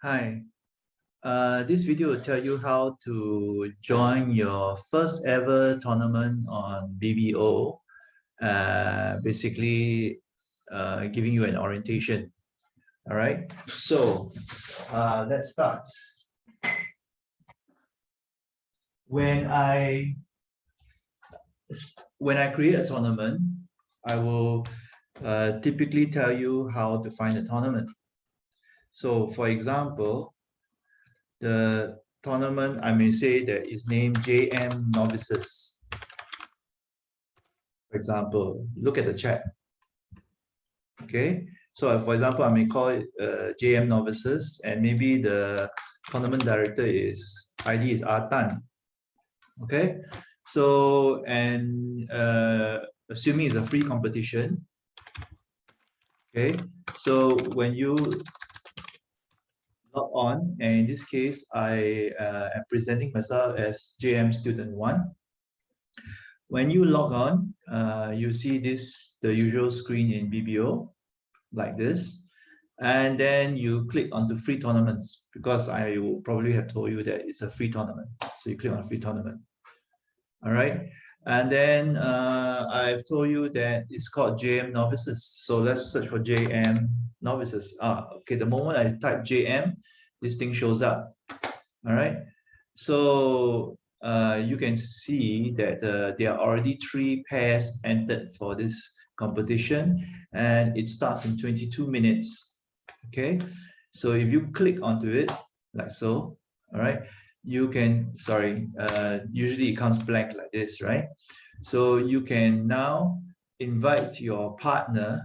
Hi, this video will tell you how to join your first ever tournament on BBO, basically giving you an orientation. All right, so let's start. When I create a tournament, I will typically tell you how to find a tournament. So for example, the tournament, I may say that is named JM Novices. For example, look at the chat. Okay, so for example, I may call it JM Novices, and maybe the tournament director is ID is Artan. Okay, so and assuming it's a free competition. Okay, so when you log on, and in this case, I am presenting myself as JM Student 1. When you log on, you see this, the usual screen in BBO, like this. And then you click onto free tournaments, because I will probably have told you that it's a free tournament. So you click on free tournament. All right. And then I've told you that it's called JM Novices. So let's search for JM Novices. Okay. The moment I type JM, this thing shows up. All right. So you can see that there are already 3 pairs entered for this competition, and it starts in 22 minutes. Okay, so if you click onto it like so, all right, you can, usually it comes blank like this, right? So you can now invite your partner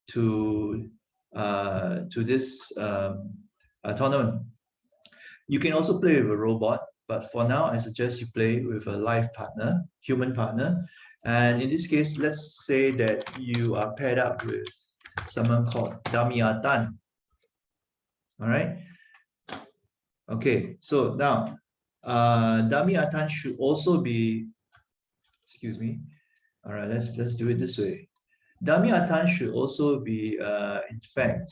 to this tournament. You can also play with a robot, but for now, I suggest you play with a live partner, human partner. And in this case, let's say that you are paired up with someone called Damiatan. All right. Okay, so now Damiatan should also be, excuse me. All right, let's do it this way. Damiatan should also be, in fact,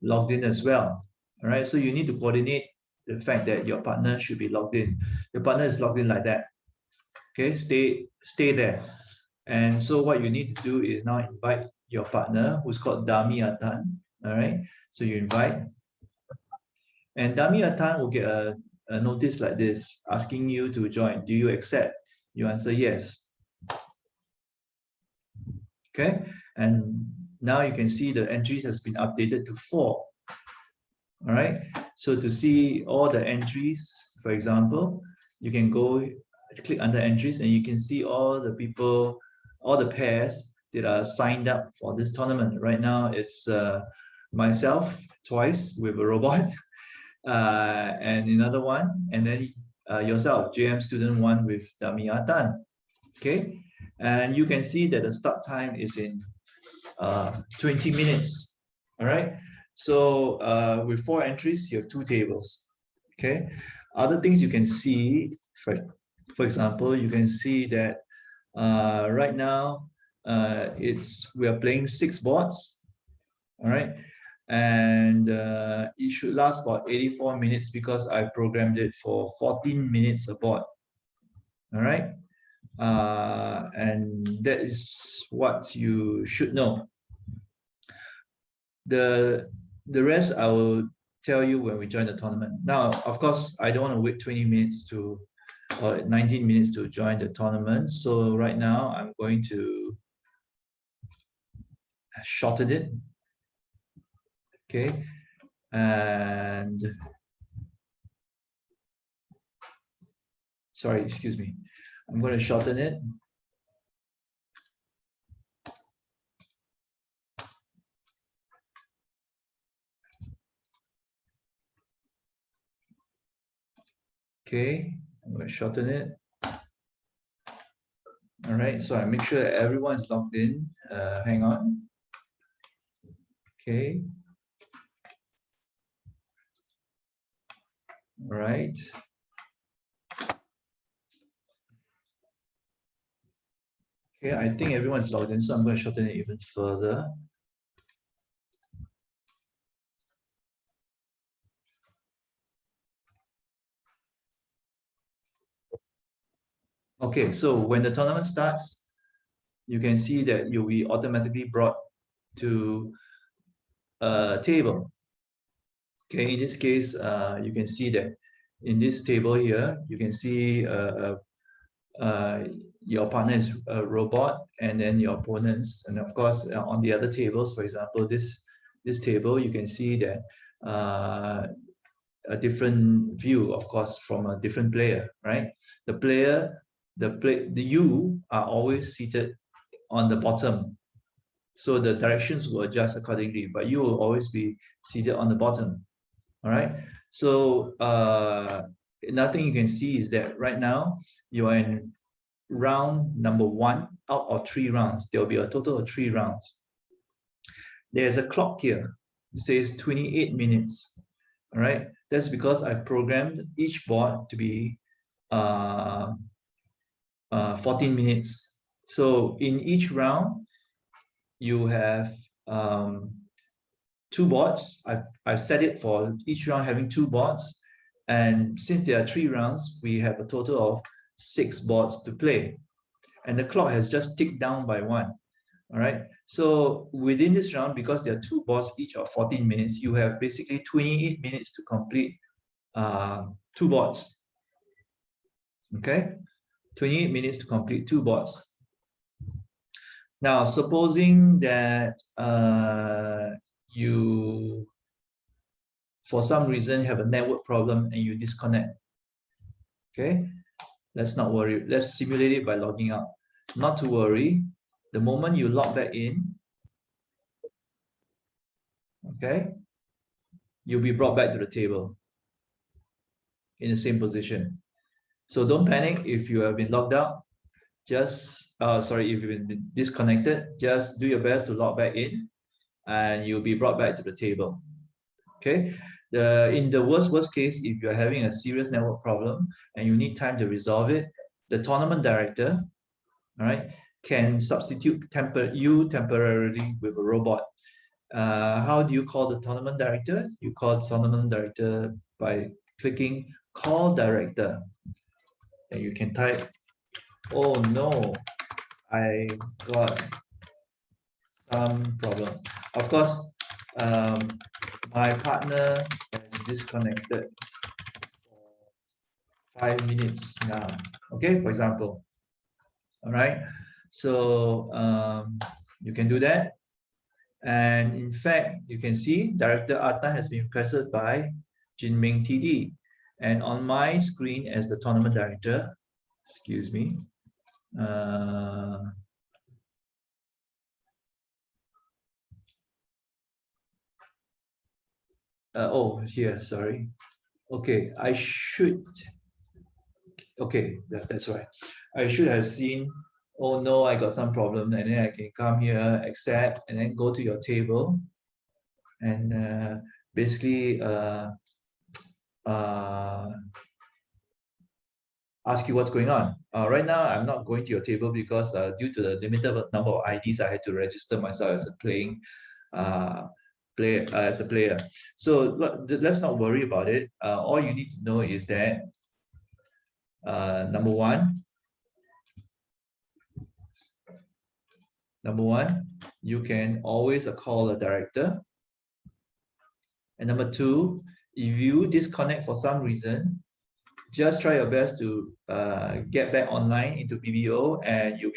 logged in as well. All right, so you need to coordinate the fact that your partner should be logged in. Your partner is logged in like that. Okay, stay there. And so what you need to do is now invite your partner, who's called Dami Atan. All right, so you invite, and Dami Atan will get a notice like this asking you to join. Do you accept? You answer yes. Okay, and now you can see the entries has been updated to 4. All right, so to see all the entries, for example, you can go click under entries, and you can see all the people, all the pairs that are signed up for this tournament. Right now, it's myself twice with a robot, and another one, and then yourself, JM Student 1 with Damiatan. Okay, and you can see that the start time is in 20 minutes. All right. So with 4 entries, you have 2 tables. Okay. Other things you can see, for example, you can see that right now we are playing 6 boards. All right. And it should last about 84 minutes because I programmed it for 14 minutes a board. All right. And that is what you should know. The rest I will tell you when we join the tournament. Now, of course, I don't want to wait 20 minutes or 19 minutes to join the tournament. So right now I'm going to shorten it. Okay. And sorry, excuse me. I'm going to shorten it. Okay, I'm going to shorten it. All right, so I make sure that everyone is logged in. Hang on. Okay. All right. Okay, I think everyone's logged in, so I'm going to shorten it even further. Okay, so when the tournament starts, you can see that you'll be automatically brought to a table. Okay, in this case, you can see that in this table here, you can see your partner is a robot, and then your opponents, and of course on the other tables, for example, this table, you can see that a different view, of course, from a different player, right? The you are always seated on the bottom, so the directions will adjust accordingly, but you will always be seated on the bottom. All right. So another thing you can see is that right now you are in round number 1 out of 3 rounds. There will be a total of 3 rounds. There's a clock here. It says 28 minutes. All right. That's because I've programmed each board to be 14 minutes. So in each round, you have 2 boards. I've set it for each round having 2 boards. And since there are 3 rounds, we have a total of 6 boards to play. And the clock has just ticked down by 1. All right. So within this round, because there are 2 boards each of 14 minutes, you have basically 28 minutes to complete 2 boards. Okay. 28 minutes to complete 2 boards. Now, supposing that you, for some reason, have a network problem and you disconnect. Okay, let's not worry. Let's simulate it by logging out. Not to worry. The moment you log back in, okay, you'll be brought back to the table in the same position. So don't panic if you have been logged out. Just, sorry, if you've been disconnected, just do your best to log back in and you'll be brought back to the table. Okay. In the worst case, if you're having a serious network problem and you need time to resolve it, the tournament director, all right, can substitute you temporarily with a robot. How do you call the tournament director? You call the tournament director by clicking call director. And you can type, oh no, I got some problem. Of course, my partner has disconnected for 5 minutes now. Okay, for example. All right. So you can do that. And in fact, you can see Director Atta has been requested by Jinming TD. And on my screen as the tournament director, excuse me, oh, here, sorry. Okay, I should, okay, that's right. I should have seen, oh no, I got some problem, and then I can come here, accept, and then go to your table, and basically ask you what's going on. Right now, I'm not going to your table because due to the limited number of IDs, I had to register myself as a player. So let's not worry about it. All you need to know is that number one, you can always call a director. And number 2, if you disconnect for some reason, just try your best to get back online into BBO, and you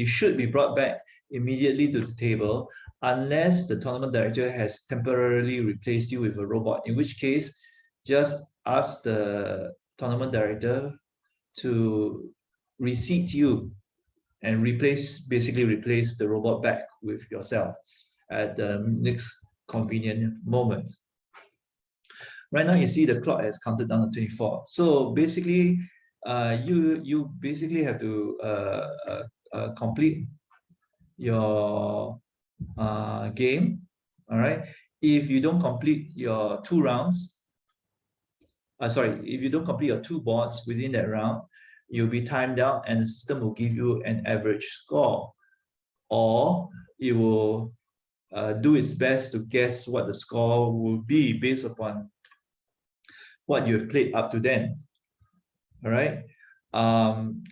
should be brought back immediately to the table, unless the tournament director has temporarily replaced you with a robot, in which case just ask the tournament director to reseat you and basically replace the robot back with yourself at the next convenient moment. Right now, you see the clock has counted down to 24. So basically, you basically have to complete your game. All right. If you don't complete your 2 rounds, if you don't complete your 2 boards within that round, you'll be timed out, and the system will give you an average score, or it will do its best to guess what the score will be based upon what you have played up to then. All right. and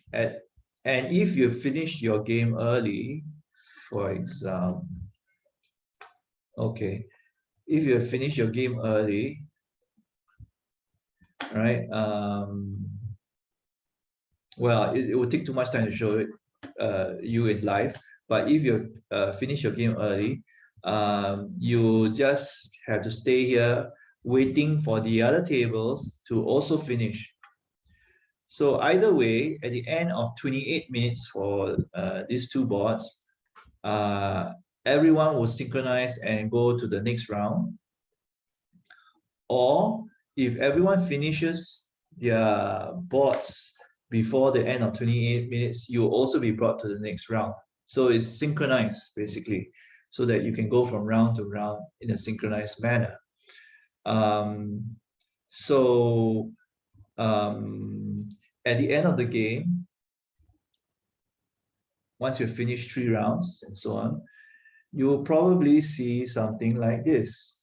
if you finish your game early, for example, okay, if you finish your game early, right? Well, it will take too much time to show it you in live. But if you finish your game early, you just have to stay here waiting for the other tables to also finish. So either way, at the end of 28 minutes for these two boards, everyone will synchronize and go to the next round. Or if everyone finishes their boards before the end of 28 minutes, you'll also be brought to the next round. So it's synchronized, basically, so that you can go from round to round in a synchronized manner. So at the end of the game, once you've finished 3 rounds and so on, you will probably see something like this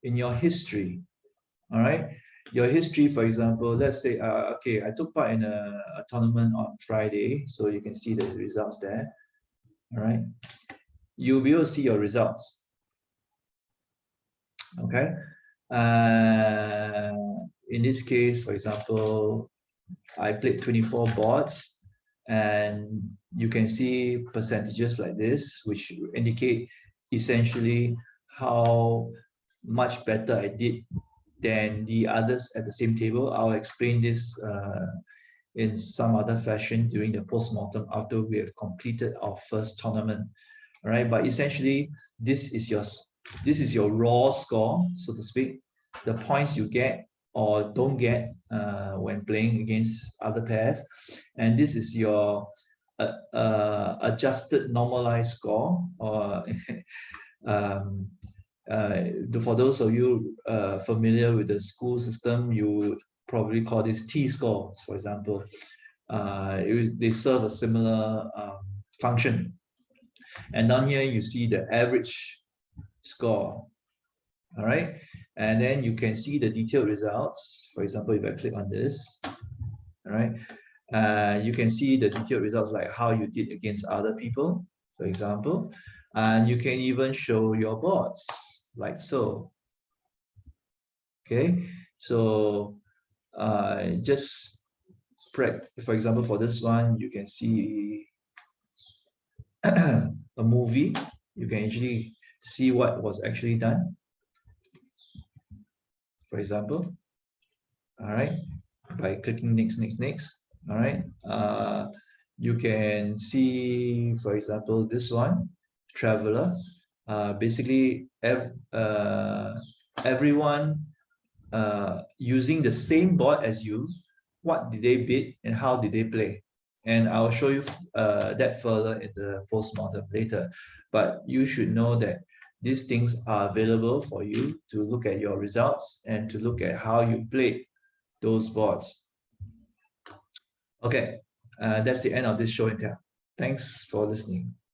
in your history. All right, your history, for example, let's say, okay, I took part in a tournament on Friday, so you can see the results there. All right, you'll be able to see your results. Okay, in this case, for example, I played 24 boards, and you can see percentages like this, which indicate essentially how much better I did than the others at the same table. I'll explain this in some other fashion during the post-mortem after we have completed our first tournament. All right, but essentially this is your raw score, so to speak, the points you get or don't get when playing against other pairs, and this is your adjusted normalized score, or for those of you familiar with the school system, you would probably call this T-scores, for example. They serve a similar function. And down here, you see the average score. All right. And then you can see the detailed results. For example, if I click on this, all right, you can see the detailed results, like how you did against other people, for example. And you can even show your boards, like so. Okay, so just for example, for this one, you can see a movie. You can actually see what was actually done, for example. All right, by clicking next, next, next. All right, you can see, for example, this one, Traveler. Basically, everyone using the same board as you, what did they bid and how did they play? And I'll show you that further in the postmortem later. But you should know that these things are available for you to look at your results and to look at how you played those boards. Okay, that's the end of this show and tell. Thanks for listening.